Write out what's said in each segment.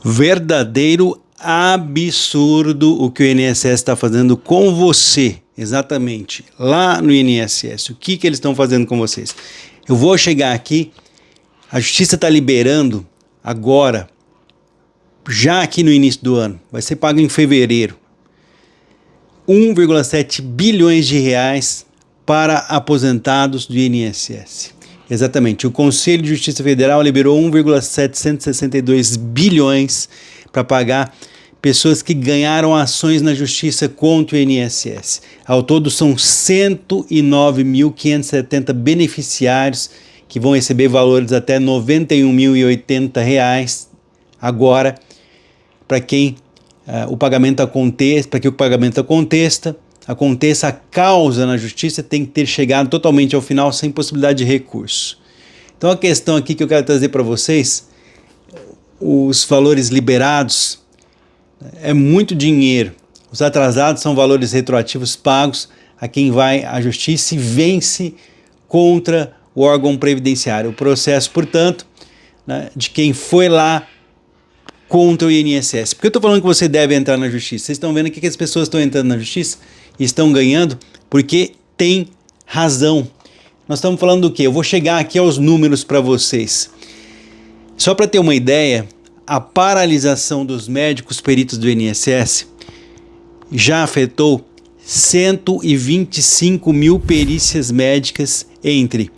Verdadeiro absurdo o que o INSS está fazendo com você, exatamente, lá no INSS. O que eles estão fazendo com vocês? Eu vou chegar aqui, a Justiça está liberando agora, já aqui no início do ano, vai ser pago em fevereiro, 1,7 bilhões de reais para aposentados do INSS. Exatamente, o Conselho de Justiça Federal liberou 1,762 bilhões para pagar pessoas que ganharam ações na justiça contra o INSS. Ao todo são 109.570 beneficiários que vão receber valores até R$ 91.080 agora, para quem o pagamento aconteça, para que o pagamento aconteça, a causa na justiça tem que ter chegado totalmente ao final sem possibilidade de recurso. Então a questão aqui que eu quero trazer para vocês, os valores liberados é muito dinheiro. Os atrasados são valores retroativos pagos a quem vai à justiça e vence contra o órgão previdenciário. O processo, portanto, de quem foi lá contra o INSS. Por que eu estou falando que você deve entrar na justiça? Vocês estão vendo que as pessoas estão entrando na justiça e estão ganhando porque tem razão. Nós estamos falando do quê? Eu vou chegar aqui aos números para vocês. Só para ter uma ideia, a paralisação dos médicos peritos do INSS já afetou 125 mil perícias médicas entre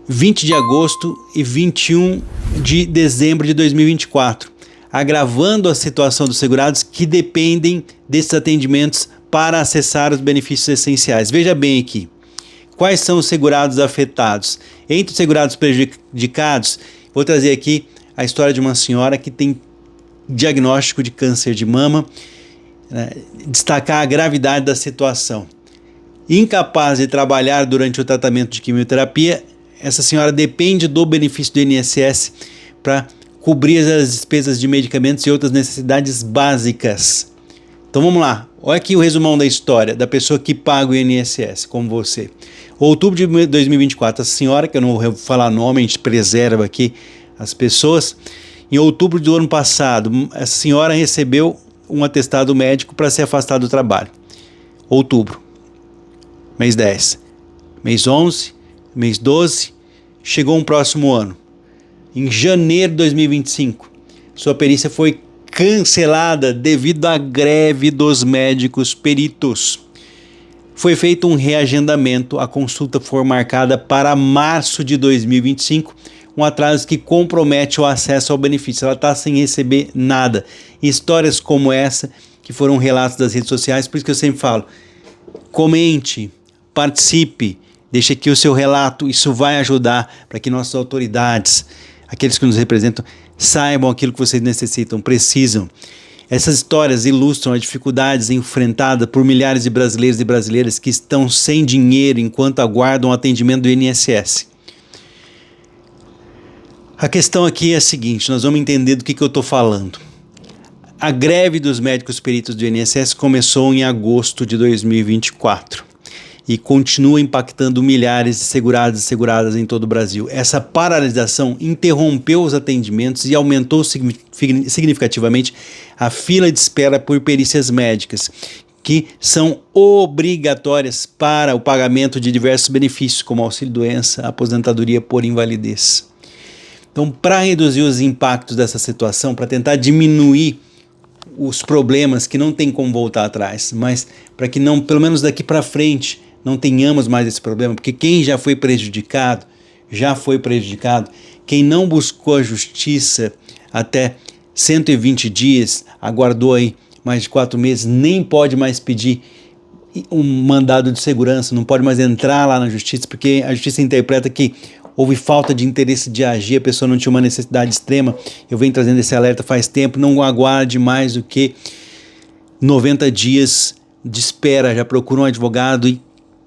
20 de agosto e 21 de dezembro de 2024, agravando a situação dos segurados que dependem desses atendimentos para acessar os benefícios essenciais. Veja bem aqui, quais são os segurados afetados? Entre os segurados prejudicados, vou trazer aqui a história de uma senhora que tem diagnóstico de câncer de mama, destacar a gravidade da situação. Incapaz de trabalhar durante o tratamento de quimioterapia, essa senhora depende do benefício do INSS para cobrir as despesas de medicamentos e outras necessidades básicas. Então vamos lá, olha aqui o resumão da história da pessoa que paga o INSS, como você. Outubro de 2024, a senhora, que eu não vou falar nome, a gente preserva aqui as pessoas. Em outubro do ano passado, a senhora recebeu um atestado médico para se afastar do trabalho. Outubro, mês 10, mês 11, mês 12, chegou um próximo ano. Em janeiro de 2025, sua perícia foi cancelada devido à greve dos médicos peritos. Foi feito um reagendamento, a consulta foi marcada para março de 2025, um atraso que compromete o acesso ao benefício. Ela está sem receber nada. Histórias como essa, que foram relatos das redes sociais, por isso que eu sempre falo, comente, participe, deixe aqui o seu relato, isso vai ajudar para que nossas autoridades, aqueles que nos representam, saibam aquilo que vocês necessitam, precisam. Essas histórias ilustram as dificuldades enfrentadas por milhares de brasileiros e brasileiras que estão sem dinheiro enquanto aguardam o atendimento do INSS. A questão aqui é a seguinte, nós vamos entender do que eu estou falando. A greve dos médicos peritos do INSS começou em agosto de 2024 e continua impactando milhares de segurados e seguradas em todo o Brasil. Essa paralisação interrompeu os atendimentos e aumentou significativamente a fila de espera por perícias médicas, que são obrigatórias para o pagamento de diversos benefícios, como auxílio-doença, aposentadoria por invalidez. Então, para reduzir os impactos dessa situação, para tentar diminuir os problemas que não tem como voltar atrás, mas para que não, pelo menos daqui para frente, não tenhamos mais esse problema, porque quem já foi prejudicado, quem não buscou a justiça até 120 dias, aguardou aí mais de 4 meses, nem pode mais pedir um mandado de segurança, não pode mais entrar lá na justiça, porque a justiça interpreta que houve falta de interesse de agir, a pessoa não tinha uma necessidade extrema. Eu venho trazendo esse alerta faz tempo, não aguarde mais do que 90 dias de espera, já procura um advogado e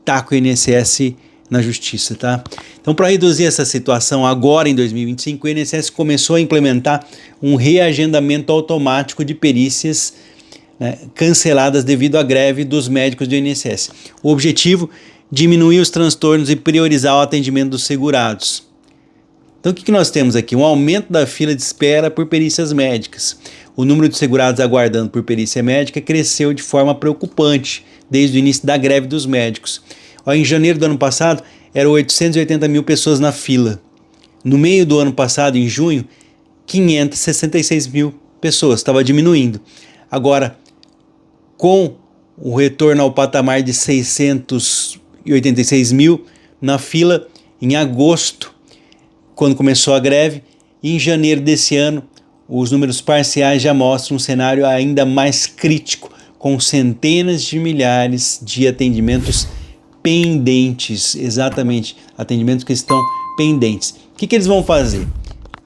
taca o INSS na justiça, tá? Então, para reduzir essa situação, agora em 2025, o INSS começou a implementar um reagendamento automático de perícias canceladas devido à greve dos médicos do INSS. O objetivo, diminuir os transtornos e priorizar o atendimento dos segurados. Então o que nós temos aqui? Um aumento da fila de espera por perícias médicas. O número de segurados aguardando por perícia médica cresceu de forma preocupante desde o início da greve dos médicos. Em janeiro do ano passado, eram 880 mil pessoas na fila. No meio do ano passado, em junho, 566 mil pessoas, estava diminuindo. Agora, com o retorno ao patamar de 686 mil na fila, em agosto, quando começou a greve, e em janeiro desse ano, os números parciais já mostram um cenário ainda mais crítico, com centenas de milhares de atendimentos pendentes, exatamente, atendimentos que estão pendentes. O que eles vão fazer?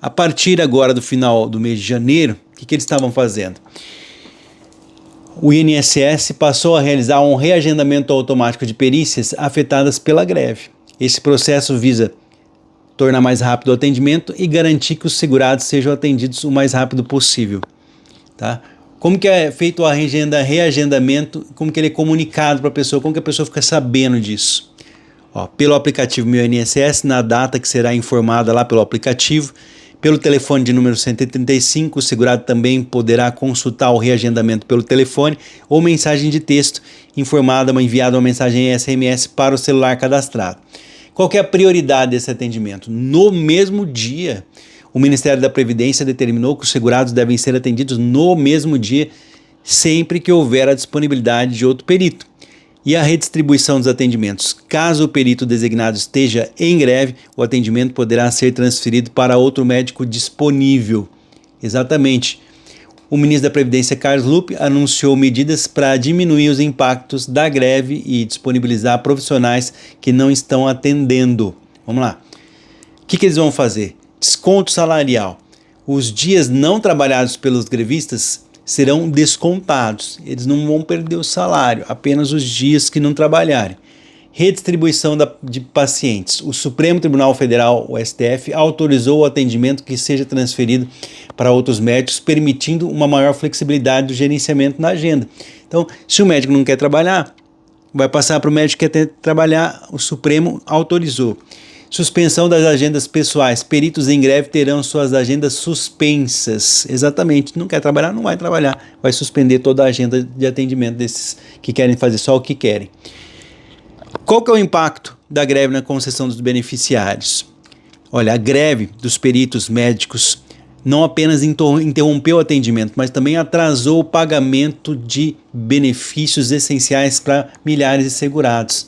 A partir agora do final do mês de janeiro, o que eles estavam fazendo? O INSS passou a realizar um reagendamento automático de perícias afetadas pela greve. Esse processo visa tornar mais rápido o atendimento e garantir que os segurados sejam atendidos o mais rápido possível. Tá? Como que é feito o reagendamento, como que ele é comunicado para a pessoa, como que a pessoa fica sabendo disso? Pelo aplicativo Meu INSS, na data que será informada lá pelo aplicativo, pelo telefone de número 135, o segurado também poderá consultar o reagendamento pelo telefone ou mensagem de texto enviada uma mensagem SMS para o celular cadastrado. Qual que é a prioridade desse atendimento? No mesmo dia, o Ministério da Previdência determinou que os segurados devem ser atendidos no mesmo dia, sempre que houver a disponibilidade de outro perito. E a redistribuição dos atendimentos. Caso o perito designado esteja em greve, o atendimento poderá ser transferido para outro médico disponível. Exatamente. O ministro da Previdência, Carlos Lupe, anunciou medidas para diminuir os impactos da greve e disponibilizar profissionais que não estão atendendo. Vamos lá. O que eles vão fazer? Desconto salarial. Os dias não trabalhados pelos grevistas serão descontados. Eles não vão perder o salário, apenas os dias que não trabalharem. Redistribuição de pacientes. O Supremo Tribunal Federal, o STF, autorizou o atendimento que seja transferido para outros médicos, permitindo uma maior flexibilidade do gerenciamento na agenda. Então, se o médico não quer trabalhar, vai passar para o médico que quer trabalhar, o Supremo autorizou. Suspensão das agendas pessoais. Peritos em greve terão suas agendas suspensas. Exatamente. Não quer trabalhar, não vai trabalhar. Vai suspender toda a agenda de atendimento desses que querem fazer só o que querem. Qual que é o impacto da greve na concessão dos beneficiários? Olha, a greve dos peritos médicos não apenas interrompeu o atendimento, mas também atrasou o pagamento de benefícios essenciais para milhares de segurados.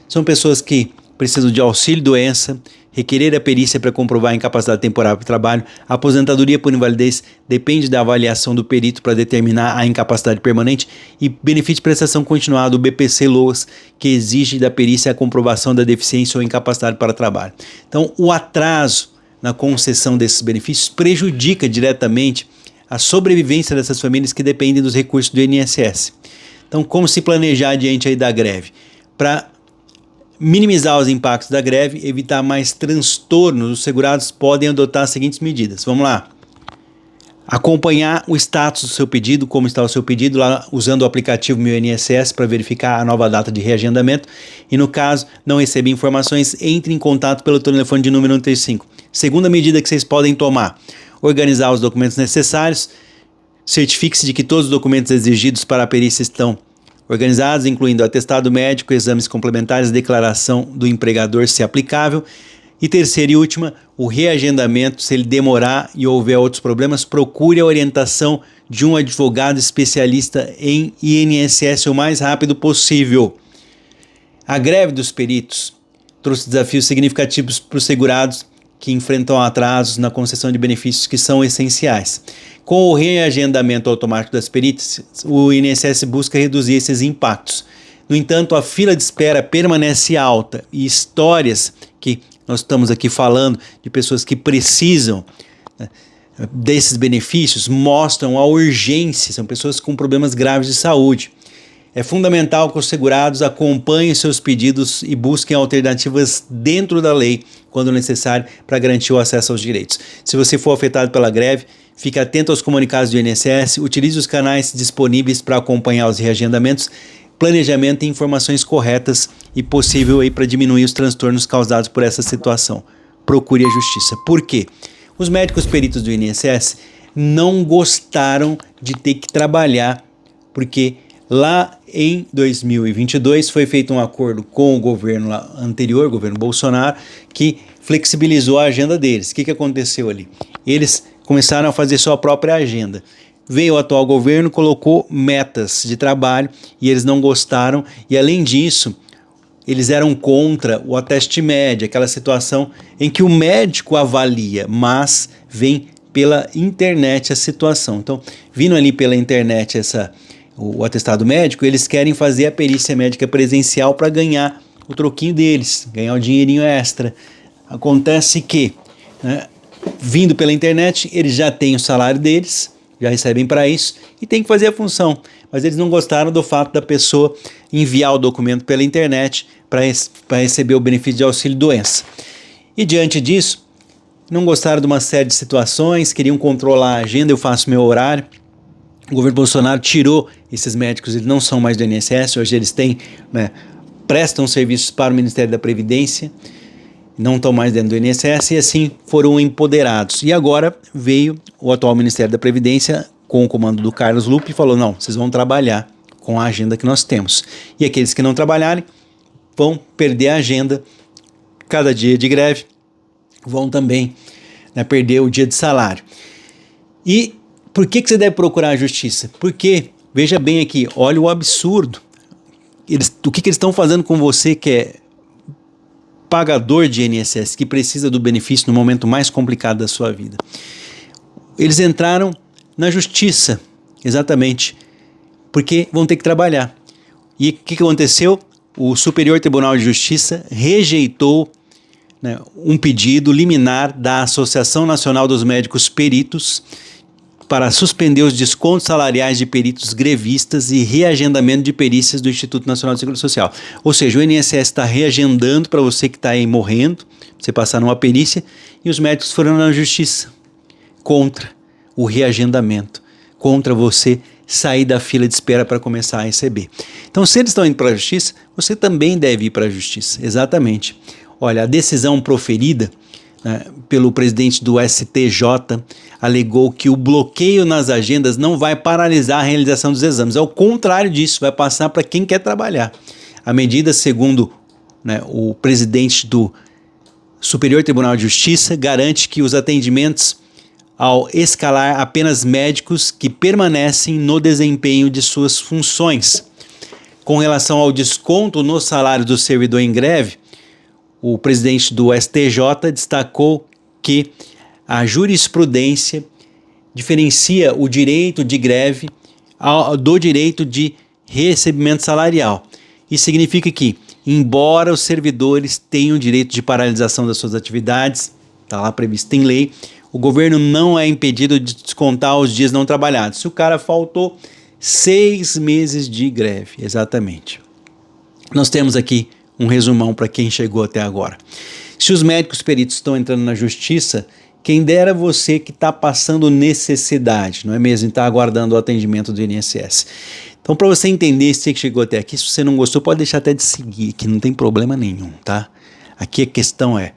São pessoas que precisam de auxílio-doença, requerer a perícia para comprovar a incapacidade temporária para o trabalho, a aposentadoria por invalidez depende da avaliação do perito para determinar a incapacidade permanente e benefício de prestação continuada, o BPC-LOAS, que exige da perícia a comprovação da deficiência ou incapacidade para trabalho. Então, o atraso na concessão desses benefícios prejudica diretamente a sobrevivência dessas famílias que dependem dos recursos do INSS. Então, como se planejar diante aí da greve? Para minimizar os impactos da greve, evitar mais transtornos, os segurados podem adotar as seguintes medidas. Vamos lá. Acompanhar o status do seu pedido, como está o seu pedido, lá usando o aplicativo Meu INSS para verificar a nova data de reagendamento. E no caso, não receber informações, entre em contato pelo telefone de número 135. Segunda medida que vocês podem tomar: organizar os documentos necessários. Certifique-se de que todos os documentos exigidos para a perícia estão organizados, incluindo atestado médico, exames complementares, declaração do empregador, se aplicável. E terceira e última, o reagendamento. Se ele demorar e houver outros problemas, procure a orientação de um advogado especialista em INSS o mais rápido possível. A greve dos peritos trouxe desafios significativos para os segurados que enfrentam atrasos na concessão de benefícios que são essenciais. Com o reagendamento automático das perícias, o INSS busca reduzir esses impactos. No entanto, a fila de espera permanece alta e histórias que nós estamos aqui falando de pessoas que precisam, né, desses benefícios mostram a urgência, são pessoas com problemas graves de saúde. É fundamental que os segurados acompanhem seus pedidos e busquem alternativas dentro da lei, quando necessário, para garantir o acesso aos direitos. Se você for afetado pela greve, fique atento aos comunicados do INSS, utilize os canais disponíveis para acompanhar os reagendamentos, planejamento e informações corretas e possível para diminuir os transtornos causados por essa situação. procure a justiça. Por quê? Os médicos peritos do INSS não gostaram de ter que trabalhar, porque lá em 2022 foi feito um acordo com o governo anterior, o governo Bolsonaro, que flexibilizou a agenda deles. O que aconteceu ali? Eles começaram a fazer sua própria agenda. Veio o atual governo, colocou metas de trabalho e eles não gostaram, e além disso, eles eram contra o ateste médio, aquela situação em que o médico avalia, mas vem pela internet a situação. Então, vindo ali pela internet o atestado médico, eles querem fazer a perícia médica presencial para ganhar o troquinho deles, ganhar o dinheirinho extra. Acontece que, vindo pela internet, eles já têm o salário deles, já recebem para isso e tem que fazer a função. Mas eles não gostaram do fato da pessoa enviar o documento pela internet para receber o benefício de auxílio-doença. E diante disso, não gostaram de uma série de situações, queriam controlar a agenda, eu faço meu horário. O governo Bolsonaro tirou esses médicos, eles não são mais do INSS, hoje eles prestam serviços para o Ministério da Previdência, não estão mais dentro do INSS e assim foram empoderados. E agora veio o atual Ministério da Previdência com o comando do Carlos Lupe e falou, não, vocês vão trabalhar com a agenda que nós temos. E aqueles que não trabalharem vão perder a agenda, cada dia de greve, vão também perder o dia de salário. E por que você deve procurar a justiça? Porque, veja bem aqui, olha o absurdo. O que eles estão fazendo com você que é pagador de INSS, que precisa do benefício no momento mais complicado da sua vida? Eles entraram na justiça, exatamente, porque vão ter que trabalhar. E o que aconteceu? O Superior Tribunal de Justiça rejeitou um pedido liminar da Associação Nacional dos Médicos Peritos para suspender os descontos salariais de peritos grevistas e reagendamento de perícias do Instituto Nacional de Seguridade Social. Ou seja, o INSS está reagendando para você que está aí morrendo, você passar numa perícia, e os médicos foram na justiça contra o reagendamento, contra você sair da fila de espera para começar a receber. Então, se eles estão indo para a justiça, você também deve ir para a justiça, exatamente. Olha, a decisão proferida pelo presidente do STJ alegou que o bloqueio nas agendas não vai paralisar a realização dos exames. Ao contrário disso, vai passar para quem quer trabalhar. A medida, segundo o presidente do Superior Tribunal de Justiça, garante que os atendimentos ao escalar apenas médicos que permanecem no desempenho de suas funções. Com relação ao desconto no salário do servidor em greve, o presidente do STJ destacou que a jurisprudência diferencia o direito de greve do direito de recebimento salarial. Isso significa que, embora os servidores tenham direito de paralisação das suas atividades, está lá previsto em lei, o governo não é impedido de descontar os dias não trabalhados. Se o cara faltou 6 meses de greve, exatamente. Nós temos aqui um resumão para quem chegou até agora. Se os médicos peritos estão entrando na justiça, quem dera você que está passando necessidade, não é mesmo? Está aguardando o atendimento do INSS. Então, para você entender, se você que chegou até aqui, se você não gostou, pode deixar até de seguir, que não tem problema nenhum, tá? Aqui a questão é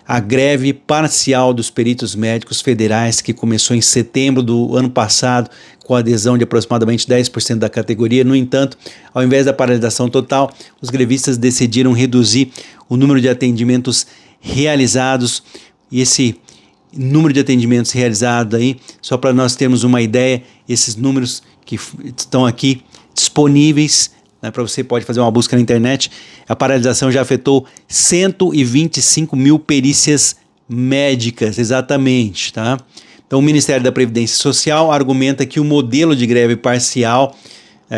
a greve parcial dos peritos médicos federais, que começou em setembro do ano passado, com a adesão de aproximadamente 10% da categoria. No entanto, ao invés da paralisação total, os grevistas decidiram reduzir o número de atendimentos realizados. E esse número de atendimentos realizados aí, só para nós termos uma ideia, esses números que estão aqui disponíveis, para você pode fazer uma busca na internet, a paralisação já afetou 125 mil perícias médicas, exatamente, tá? Então, o Ministério da Previdência Social argumenta que o modelo de greve parcial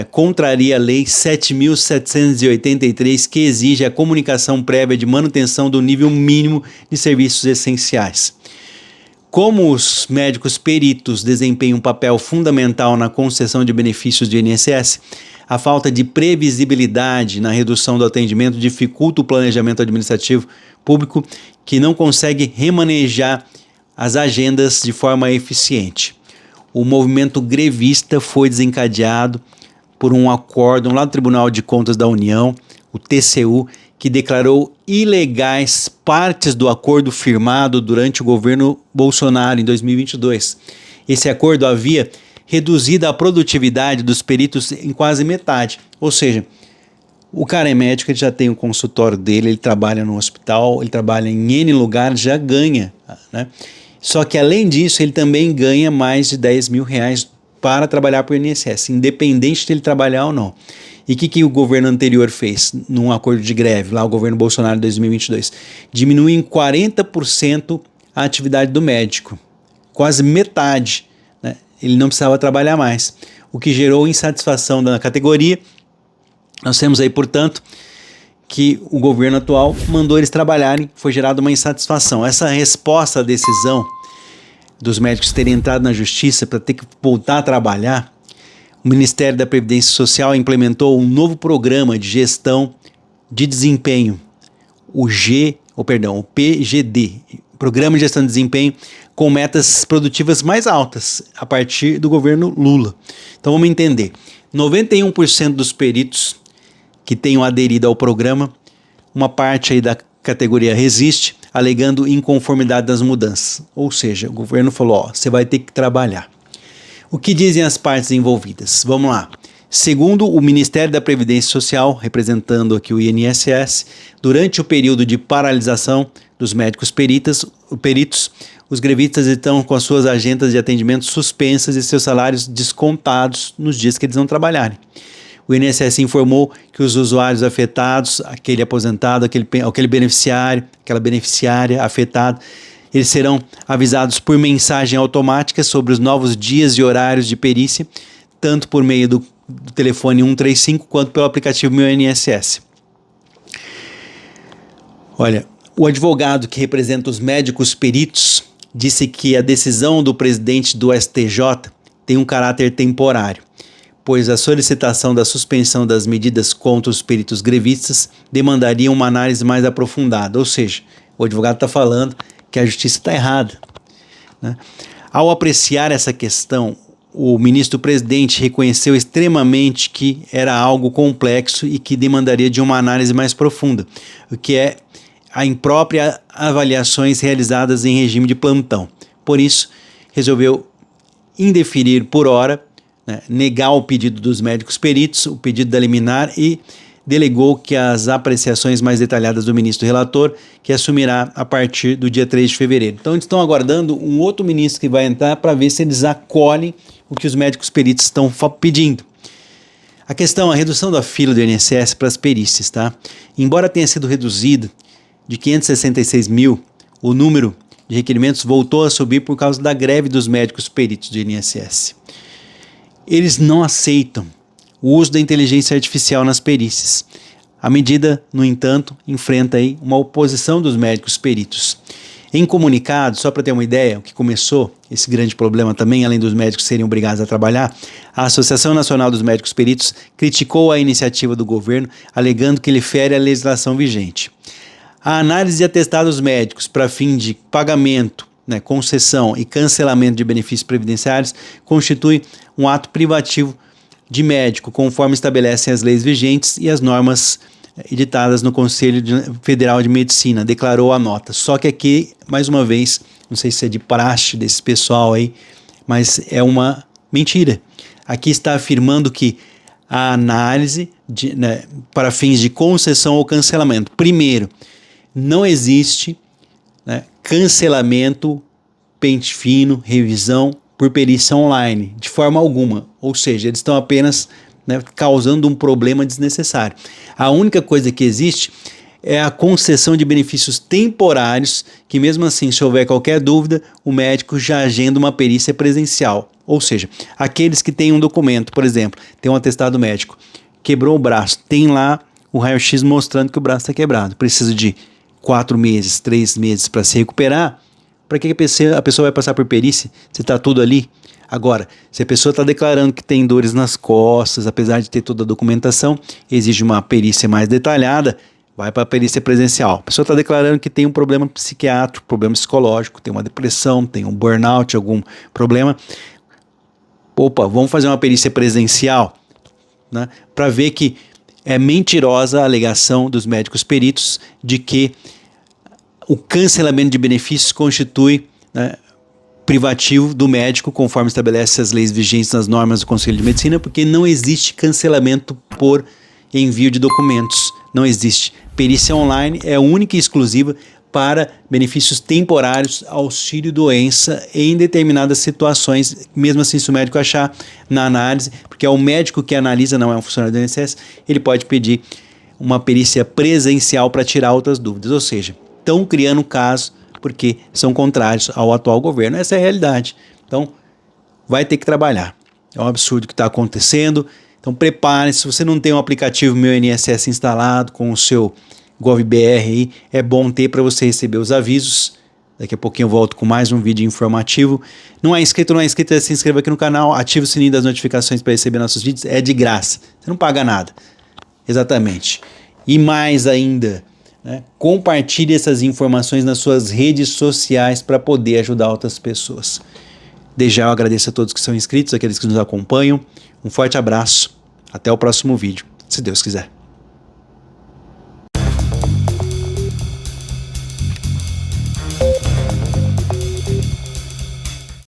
contraria a Lei 7.783, que exige a comunicação prévia de manutenção do nível mínimo de serviços essenciais. Como os médicos peritos desempenham um papel fundamental na concessão de benefícios do INSS, a falta de previsibilidade na redução do atendimento dificulta o planejamento administrativo público, que não consegue remanejar as agendas de forma eficiente. O movimento grevista foi desencadeado por um acórdão lá do Tribunal de Contas da União, o TCU, que declarou ilegais partes do acordo firmado durante o governo Bolsonaro em 2022. Esse acordo havia reduzido a produtividade dos peritos em quase metade. Ou seja, o cara é médico, ele já tem o consultório dele, ele trabalha no hospital, ele trabalha em N lugares, já ganha, né? Só que além disso, ele também ganha mais de 10 mil reais para trabalhar para o INSS, independente de ele trabalhar ou não. E o que o governo anterior fez num acordo de greve, lá o governo Bolsonaro de 2022? Diminuiu em 40% a atividade do médico, quase metade, né? Ele não precisava trabalhar mais, o que gerou insatisfação da categoria. Nós temos aí, portanto, que o governo atual mandou eles trabalharem, foi gerada uma insatisfação. Essa resposta à decisão dos médicos terem entrado na justiça para ter que voltar a trabalhar, o Ministério da Previdência Social implementou um novo programa de gestão de desempenho, o PGD, Programa de Gestão de Desempenho, com metas produtivas mais altas a partir do governo Lula. Então vamos entender, 91% dos peritos que tenham aderido ao programa, uma parte aí da categoria resiste, alegando inconformidade das mudanças. Ou seja, o governo falou, você vai ter que trabalhar. O que dizem as partes envolvidas? Vamos lá. Segundo o Ministério da Previdência Social, representando aqui o INSS, durante o período de paralisação dos médicos peritos, os grevistas estão com as suas agendas de atendimento suspensas e seus salários descontados nos dias que eles não trabalharem. O INSS informou que os usuários afetados, aquele aposentado, aquele beneficiário, aquela beneficiária afetada, eles serão avisados por mensagem automática sobre os novos dias e horários de perícia, tanto por meio do telefone 135 quanto pelo aplicativo Meu INSS. Olha, o advogado que representa os médicos peritos disse que a decisão do presidente do STJ tem um caráter temporário, pois a solicitação da suspensão das medidas contra os peritos grevistas demandaria uma análise mais aprofundada. Ou seja, o advogado está falando que a justiça está errada, né? Ao apreciar essa questão, o ministro-presidente reconheceu extremamente que era algo complexo e que demandaria de uma análise mais profunda, o que é a imprópria avaliações realizadas em regime de plantão. Por isso, resolveu indeferir por hora, né, negar o pedido dos médicos peritos, o pedido da liminar, e delegou que as apreciações mais detalhadas do ministro relator, que assumirá a partir do dia 3 de fevereiro. Então, eles estão aguardando um outro ministro que vai entrar para ver se eles acolhem o que os médicos peritos estão pedindo. A questão, a redução da fila do INSS para as perícias, tá? Embora tenha sido reduzido de 566 mil, o número de requerimentos voltou a subir por causa da greve dos médicos peritos do INSS. Eles não aceitam o uso da inteligência artificial nas perícias. A medida, no entanto, enfrenta aí uma oposição dos médicos peritos. Em comunicado, só para ter uma ideia, o que começou esse grande problema também, além dos médicos serem obrigados a trabalhar, a Associação Nacional dos Médicos Peritos criticou a iniciativa do governo, alegando que ele fere a legislação vigente. A análise de atestados médicos para fim de pagamento, concessão e cancelamento de benefícios previdenciários constitui um ato privativo de médico, conforme estabelecem as leis vigentes e as normas editadas no Conselho Federal de Medicina, declarou a nota. Só que aqui, mais uma vez, não sei se é de praxe desse pessoal aí, mas é uma mentira. Aqui está afirmando que a análise para fins de concessão ou cancelamento. Primeiro, não existe cancelamento, pente fino, revisão por perícia online, de forma alguma. Ou seja, eles estão apenas causando um problema desnecessário. A única coisa que existe é a concessão de benefícios temporários, que mesmo assim, se houver qualquer dúvida, o médico já agenda uma perícia presencial. Ou seja, aqueles que têm um documento, por exemplo, tem um atestado médico, quebrou o braço, tem lá o raio-x mostrando que o braço está quebrado, precisa de 4 meses, 3 meses para se recuperar. Para que a pessoa vai passar por perícia se está tudo ali? Agora, se a pessoa está declarando que tem dores nas costas, apesar de ter toda a documentação, exige uma perícia mais detalhada, vai para a perícia presencial. A pessoa está declarando que tem um problema psiquiátrico, problema psicológico, tem uma depressão, tem um burnout, algum problema. Opa, vamos fazer uma perícia presencial, para ver que é mentirosa a alegação dos médicos peritos de que o cancelamento de benefícios constitui, né, privativo do médico, conforme estabelece as leis vigentes nas normas do Conselho de Medicina, porque não existe cancelamento por envio de documentos. Não existe. Perícia online é única e exclusiva para benefícios temporários, auxílio-doença em determinadas situações, mesmo assim se o médico achar na análise, porque é o médico que analisa, não é um funcionário do INSS, ele pode pedir uma perícia presencial para tirar outras dúvidas, ou seja, estão criando casos porque são contrários ao atual governo. Essa é a realidade. Então, vai ter que trabalhar. É um absurdo o que está acontecendo. Então, prepare-se. Se você não tem um aplicativo Meu INSS instalado com o seu GovBR aí, é bom ter para você receber os avisos. Daqui a pouquinho eu volto com mais um vídeo informativo. Não é inscrito, se inscreva aqui no canal, ative o sininho das notificações para receber nossos vídeos. É de graça. Você não paga nada. Exatamente. E mais ainda, né, compartilhe essas informações nas suas redes sociais para poder ajudar outras pessoas. Desde já eu agradeço a todos que são inscritos, aqueles que nos acompanham. Um forte abraço. Até o próximo vídeo, se Deus quiser.